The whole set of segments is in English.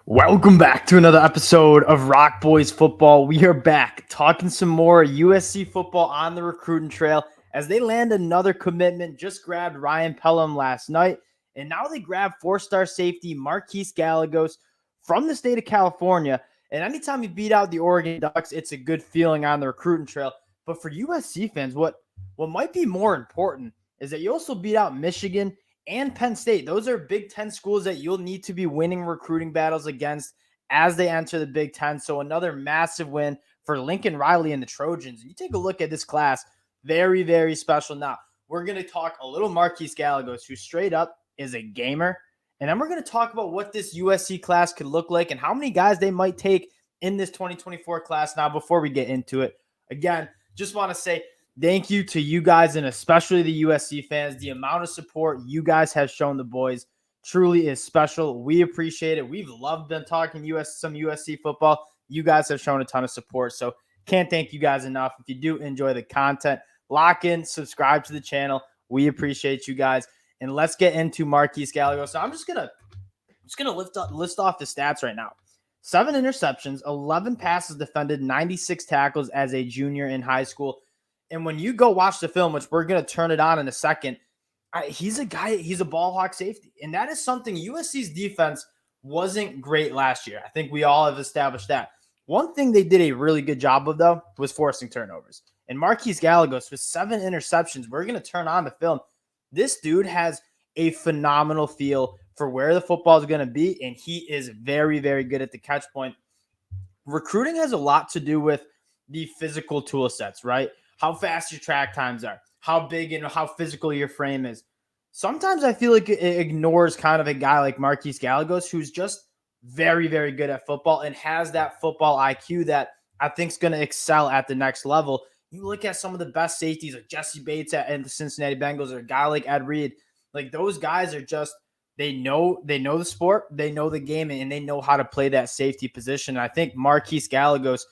Welcome back to another episode of Rock Boys Football. We are back talking some more USC football on the recruiting trail as they land another commitment. Just grabbed Ryan Pellum last night, and now they grab four-star safety Marquis Gallegos from the state of California. And anytime you beat out the Oregon Ducks, it's a good feeling on the recruiting trail. But for USC fans, what might be more important is that you also beat out Michigan and Penn State. Those are Big Ten schools that you'll need to be winning recruiting battles against as they enter the Big Ten. So another massive win for Lincoln Riley and the Trojans. You take a look at this class, very, very special. Now, we're going to talk a little Marquis Gallegos, who straight up is a gamer. And then we're going to talk about what this USC class could look like and how many guys they might take in this 2024 class. Now, before we get into it, again, just want to say thank you to you guys and especially the USC fans. The amount of support you guys have shown the boys truly is special. We appreciate it. We've loved them talking some USC football. You guys have shown a ton of support. So can't thank you guys enough. If you do enjoy the content, lock in, subscribe to the channel. We appreciate you guys. And let's get into Marquis Gallegos. So I'm just gonna list off the stats right now. 7 interceptions, 11 passes defended, 96 tackles as a junior in high school. And when you go watch the film, which we're going to turn it on in a second, he's a Ballhawk safety. And that is something USC's defense wasn't great last year. I think we all have established that. One thing they did a really good job of, though, was forcing turnovers. And Marquis Gallegos with 7 interceptions, we're going to turn on the film. This dude has a phenomenal feel for where the football is going to be, and he is very, very good at the catch point. Recruiting has a lot to do with the physical tool sets, right? How fast your track times are, how big and how physical your frame is. Sometimes I feel like it ignores kind of a guy like Marquis Gallegos, who's just very, very good at football and has that football IQ that I think is going to excel at the next level. You look at some of the best safeties like Jesse Bates at the Cincinnati Bengals, or a guy like Ed Reed. Like, those guys are just, they know the sport, they know the game, and they know how to play that safety position. And I think Marquis Gallegos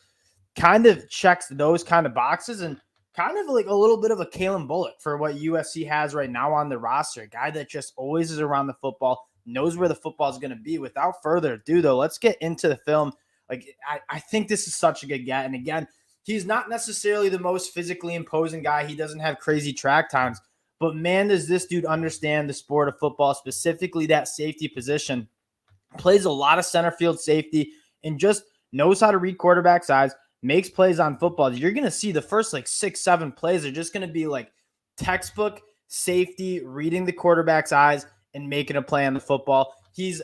kind of checks those kind of boxes, and kind of like a little bit of a Kalen Bullock for what USC has right now on the roster. A guy that just always is around the football, knows where the football is going to be. Without further ado, though, let's get into the film. Like, I think this is such a good get. And again, he's not necessarily the most physically imposing guy. He doesn't have crazy track times. But man, does this dude understand the sport of football, specifically that safety position. Plays a lot of center field safety and just knows how to read quarterback size. Makes plays on football. You're going to see the first 6-7 plays are just going to be like textbook safety, reading the quarterback's eyes and making a play on the football. He's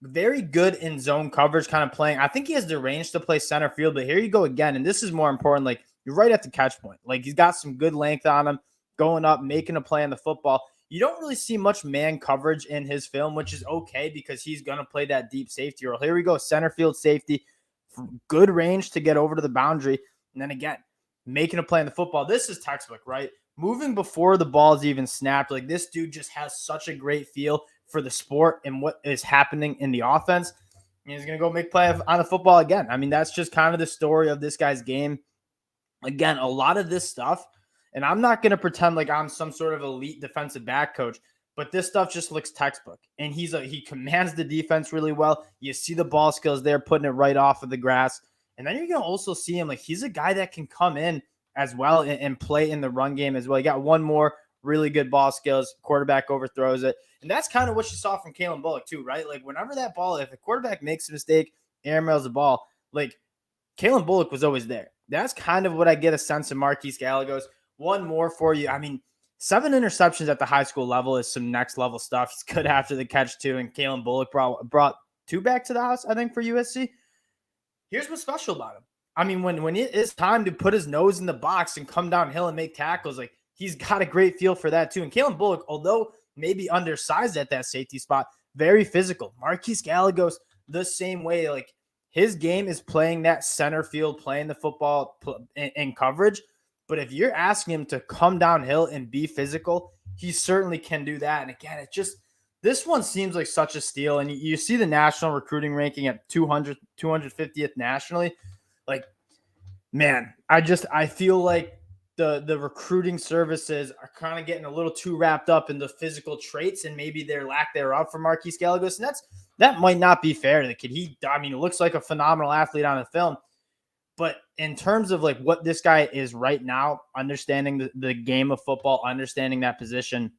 very good in zone coverage, kind of playing. I think he has the range to play center field, but here you go again. And this is more important. Like, you're right at the catch point. Like, he's got some good length on him, going up, making a play on the football. You don't really see much man coverage in his film, which is okay because he's going to play that deep safety role. Here we go, center field safety. Good range to get over to the boundary. And then again, making a play on the football. This is textbook, right? Moving before the ball is even snapped. Like, this dude just has such a great feel for the sport and what is happening in the offense. And he's going to go make play on the football again. I mean, that's just kind of the story of this guy's game. Again, a lot of this stuff, and I'm not going to pretend like I'm some sort of elite defensive back coach, but this stuff just looks textbook, and he commands the defense really well. You see the ball skills there, putting it right off of the grass. And then you're going to also see him, like, he's a guy that can come in as well and play in the run game as well. You got one more really good ball skills, quarterback overthrows it. And that's kind of what you saw from Kalen Bullock too, right? Like, whenever that ball, if a quarterback makes a mistake, airmails the ball, like, Kalen Bullock was always there. That's kind of what I get a sense of Marquis Gallegos. One more for you. I mean, 7 interceptions at the high school level is some next level stuff. He's good after the catch too. And Kalen Bullock brought 2 back to the house, I think, for USC. Here's what's special about him. I mean, when it is time to put his nose in the box and come downhill and make tackles, like, he's got a great feel for that too. And Kalen Bullock, although maybe undersized at that safety spot, very physical. Marquis Gallegos, the same way. Like, his game is playing that center field, playing the football in coverage. But if you're asking him to come downhill and be physical, he certainly can do that. And again, this one seems like such a steal. And you see the national recruiting ranking at 250th nationally. Like, man, I feel like the recruiting services are kind of getting a little too wrapped up in the physical traits and maybe their lack thereof for Marquis Gallegos. And That might not be fair to the kid. He looks like a phenomenal athlete on the film. But in terms of like what this guy is right now, understanding the game of football, understanding that position,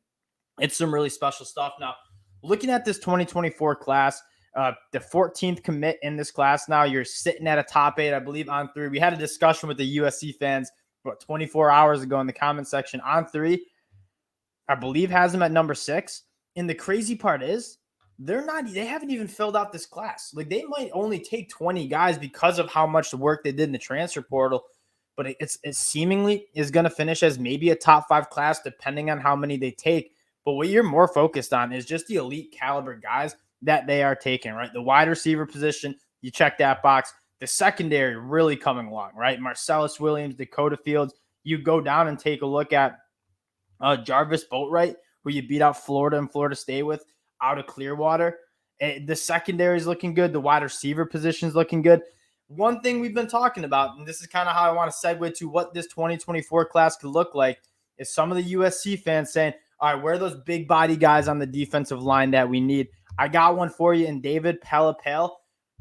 it's some really special stuff. Now, looking at this 2024 class, the 14th commit in this class now, you're sitting at a top 8, I believe, on 3. We had a discussion with the USC fans about 24 hours ago in the comment section. On 3, I believe, has him at number 6. And the crazy part is they haven't even filled out this class. Like, they might only take 20 guys because of how much work they did in the transfer portal. But it seemingly is going to finish as maybe a top 5 class, depending on how many they take. But what you're more focused on is just the elite caliber guys that they are taking, right? The wide receiver position, you check that box. The secondary really coming along, right? Marcellus Williams, Dakota Fields. You go down and take a look at Jarvis Boatwright, who you beat out Florida and Florida State with out of Clearwater. The secondary is looking good. The wide receiver position is looking good. One thing we've been talking about, and this is kind of how I want to segue to what this 2024 class could look like, is some of the USC fans saying, all right, where are those big body guys on the defensive line that we need? I got one for you in David Pellum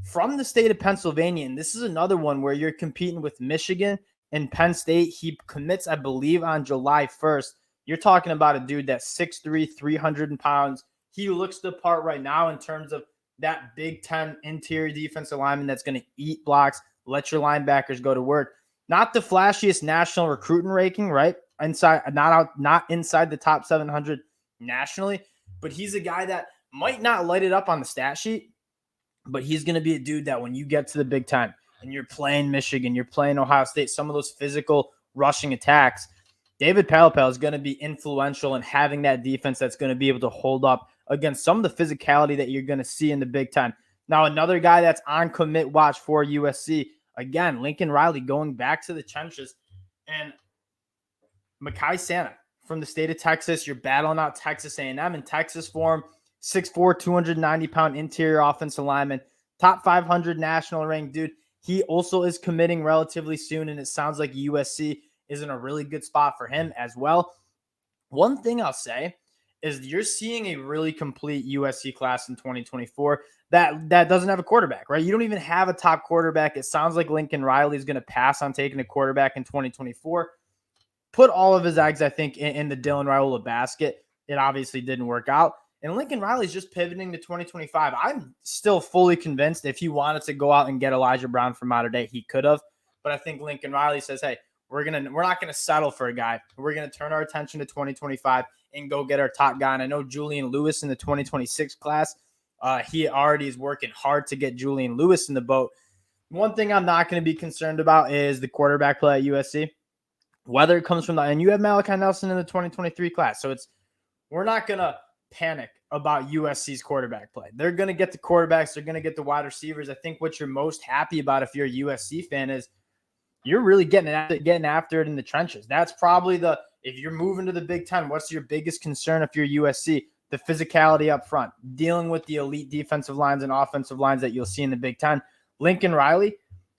from the state of Pennsylvania. And this is another one where you're competing with Michigan and Penn State. He commits, I believe, on July 1st. You're talking about a dude that's 6'3", 300 pounds. He looks the part right now in terms of that Big Ten interior defensive lineman that's going to eat blocks, let your linebackers go to work. Not the flashiest national recruiting ranking, right? Not inside the top 700 nationally, but he's a guy that might not light it up on the stat sheet, but he's going to be a dude that when you get to the Big Ten and you're playing Michigan, you're playing Ohio State, some of those physical rushing attacks, David Pellum is going to be influential in having that defense that's going to be able to hold up against some of the physicality that you're going to see in the Big Ten. Now, another guy that's on commit watch for USC, again, Lincoln Riley going back to the trenches, and Makai Santa from the state of Texas. You're battling out Texas A&M in Texas form. 6'4", 290-pound interior offensive lineman. Top 500 national ranked dude. He also is committing relatively soon, and it sounds like USC is in a really good spot for him as well. One thing I'll say is you're seeing a really complete USC class in 2024 that doesn't have a quarterback, right? You don't even have a top quarterback. It sounds like Lincoln Riley is going to pass on taking a quarterback in 2024. Put all of his eggs, I think, in the Dylan Raiola basket. It obviously didn't work out. And Lincoln Riley's just pivoting to 2025. I'm still fully convinced if he wanted to go out and get Elijah Brown from Mater Dei, he could have. But I think Lincoln Riley says, hey, we're not going to settle for a guy. We're going to turn our attention to 2025 and go get our top guy. And I know Julian Lewis in the 2026 class, he already is working hard to get Julian Lewis in the boat. One thing I'm not going to be concerned about is the quarterback play at USC. Whether it comes from and you have Malachi Nelson in the 2023 class. So we're not going to panic about USC's quarterback play. They're going to get the quarterbacks. They're going to get the wide receivers. I think what you're most happy about if you're a USC fan is you're really getting after it in the trenches. That's probably if you're moving to the Big Ten, what's your biggest concern if you're USC? The physicality up front, dealing with the elite defensive lines and offensive lines that you'll see in the Big Ten. Lincoln Riley,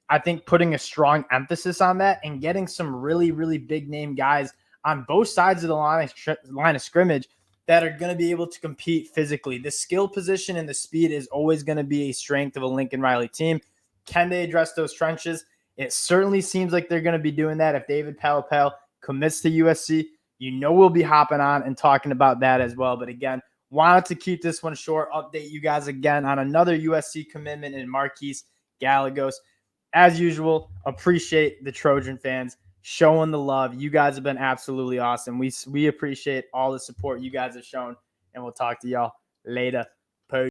I think putting a strong emphasis on that and getting some really, really big name guys on both sides of the line of scrimmage that are going to be able to compete physically. The skill position and the speed is always going to be a strength of a Lincoln Riley team. Can they address those trenches? It certainly seems like they're going to be doing that. If David Pellum commits to USC, we'll be hopping on and talking about that as well. But again, wanted to keep this one short, update you guys again on another USC commitment in Marquis Gallegos. As usual, appreciate the Trojan fans showing the love. You guys have been absolutely awesome. We appreciate all the support you guys have shown, and we'll talk to y'all later.